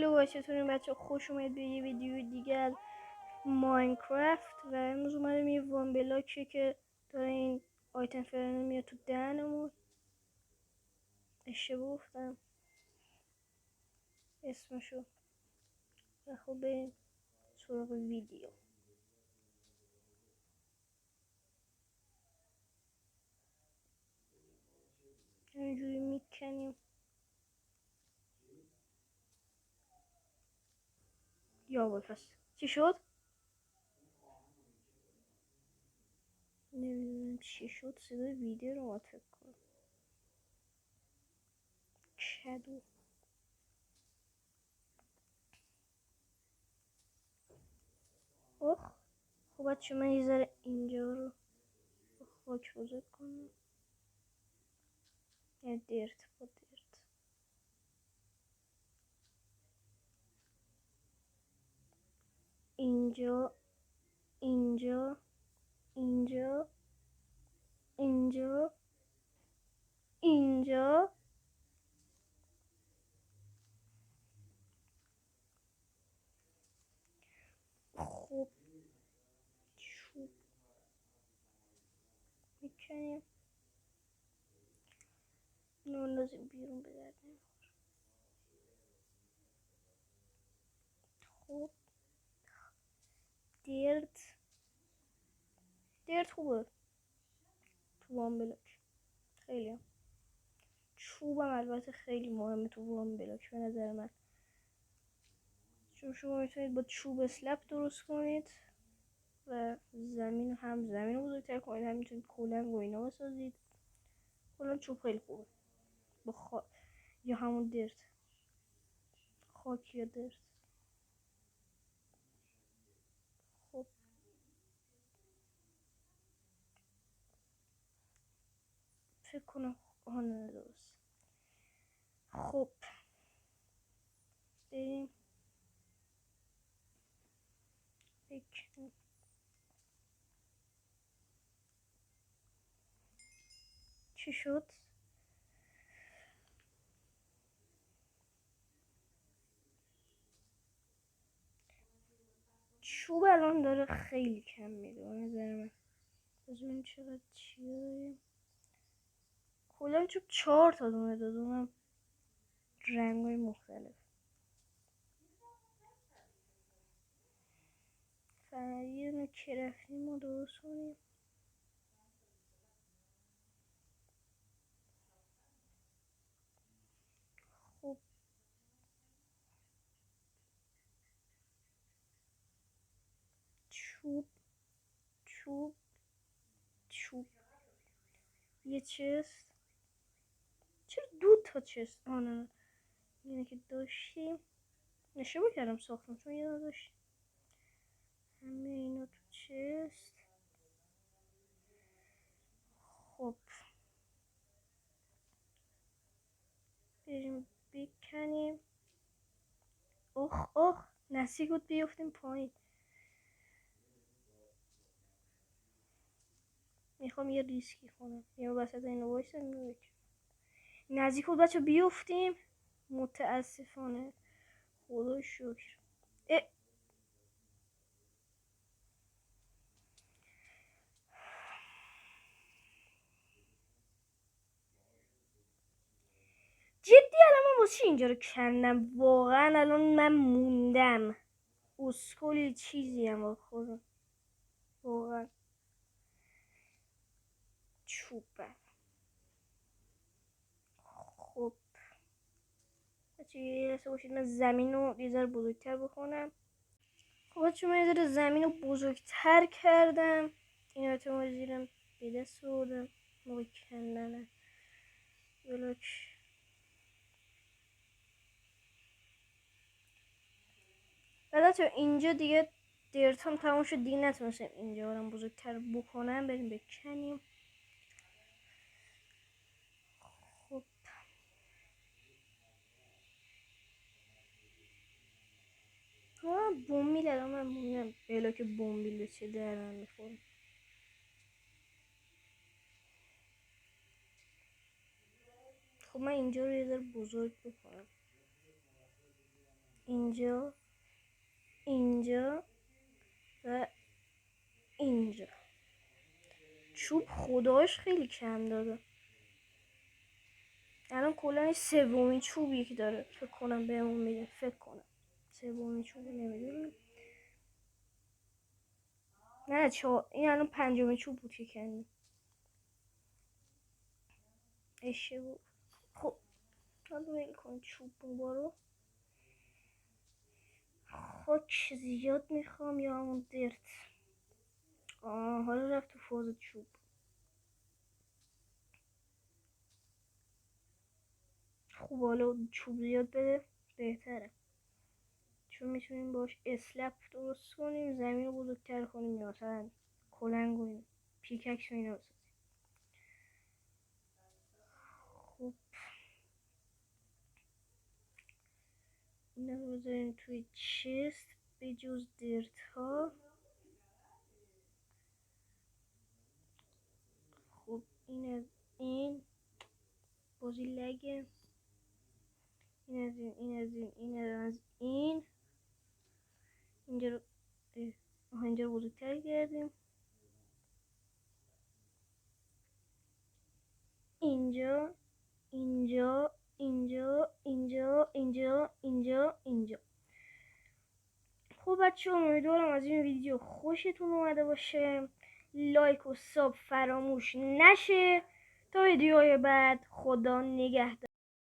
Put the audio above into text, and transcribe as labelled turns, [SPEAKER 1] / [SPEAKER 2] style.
[SPEAKER 1] هلو چطورین بچه؟ خوش اومد به یه ویدیو دیگه از ماینکرافت و امروز اومدم یه وان بلاکه که داره این آیتم فرنه میاد تو دهنمون. اشتباه گفتم اسمشو. و خب بریم سراغ ویدیو. اینجوری میکنیم. یا وای پس چی شد؟ نمیدونم چی شد. صدای ویدیو رو اومد فکر کنم. شادو اوه. خب بچه من یه ذره اینجا رو خاک بزرگ کنم. یا دیرت با دیرت. اینجا اینجا اینجا اینجا اینجا خب چوب میکنیم نندازیم بیرون بگردیم. خب درد خوبه تو وان بلاک. خیلی هم. چوبم البته خیلی مهمه تو وان بلاک به نظر من، چون شما میتونید با چوب اسلپ درست کنید و زمین رو بزرگتر کنید، هم میتونید کلنگ و اینا بسازید. کلا چوب خیلی خوبه با یا همون درد خاک یا درد. خب فکر کنم نه درست. خب بریم بکنیم. چی شد؟ چوب الان داره خیلی کم میده به نظر من. بذاریم چقدر چی داریم. کلا چوب 4 تا دونه داد، اونم رنگ‌های مختلف. فقط یه دونه کرافتی ما درست کنیم. خب چوب چوب چوب یه چست. چرا 2 تا چست؟ نه اینه که داشتیم اشتباه کردم ساختم، چون یه داشتیم همه اینا تو چست. خب بریم بکنیم. اخ نزدیک بود بیفتیم پایین. میخوام یه ریسکی کنم، یه وسط این وایسم. نزدیک بود بچه بیفتیم متاسفانه. خدا شکر. جدی الان من واسه اینجا رو کندم واقعا. الان من موندم اسکولی چیزی هم با خودم واقعا. چوبه. خب بچه یه لحظه باشید من زمین رو یه ذره بزرگتر بکنم. خب بچه من یه ذره زمین رو بزرگتر کردم. این رو زیرم به دست بردم موقع کندن بلاک. بعد اینجا دیگه دیرتام تموم شد دیگه، نتونستم اینجا برم بزرگتر بکنم. بریم بکنیم. خب بومبیل الان من ببینم بلاک بومبیل چه در من میخوره. خب من اینجا رو یه ذره بزرگ بکنم. اینجا، اینجا و اینجا. چوب خداش خیلی کم داده. الان کلا سومین چوبی که داره فکر کنم بهمون میده. فکر کنم سومین چوب نمیدونم. نه این الان پنجمین چوب بود که کندیم. اشتباه. خب حالا ول کن چوب رو. خاک زیاد میخوام یا همون درت. حالا رفت تو فاز چوب. خوب حالا چوب زیاد بده بهتره، چون میتونیم باش اسلپ درست کنیم، زمین رو بزرگتر کنیم، یا مثلا کلنگ و پیککس و اینا بسازیم. خب اینا رو بذاریم توی چست به جز درت ها. خب این از این بازی لگه. این از این، این از این، این از این. اینجا رو اینجا رو بزرگتر کردیم. اینجا، اینجا، اینجا، اینجا، اینجا، اینجا، اینجا. خب بچه امیدوارم از این ویدیو خوشتون اومده باشه. لایک و ساب فراموش نشه. تا ویدیوهای بعد، خدا نگهدار.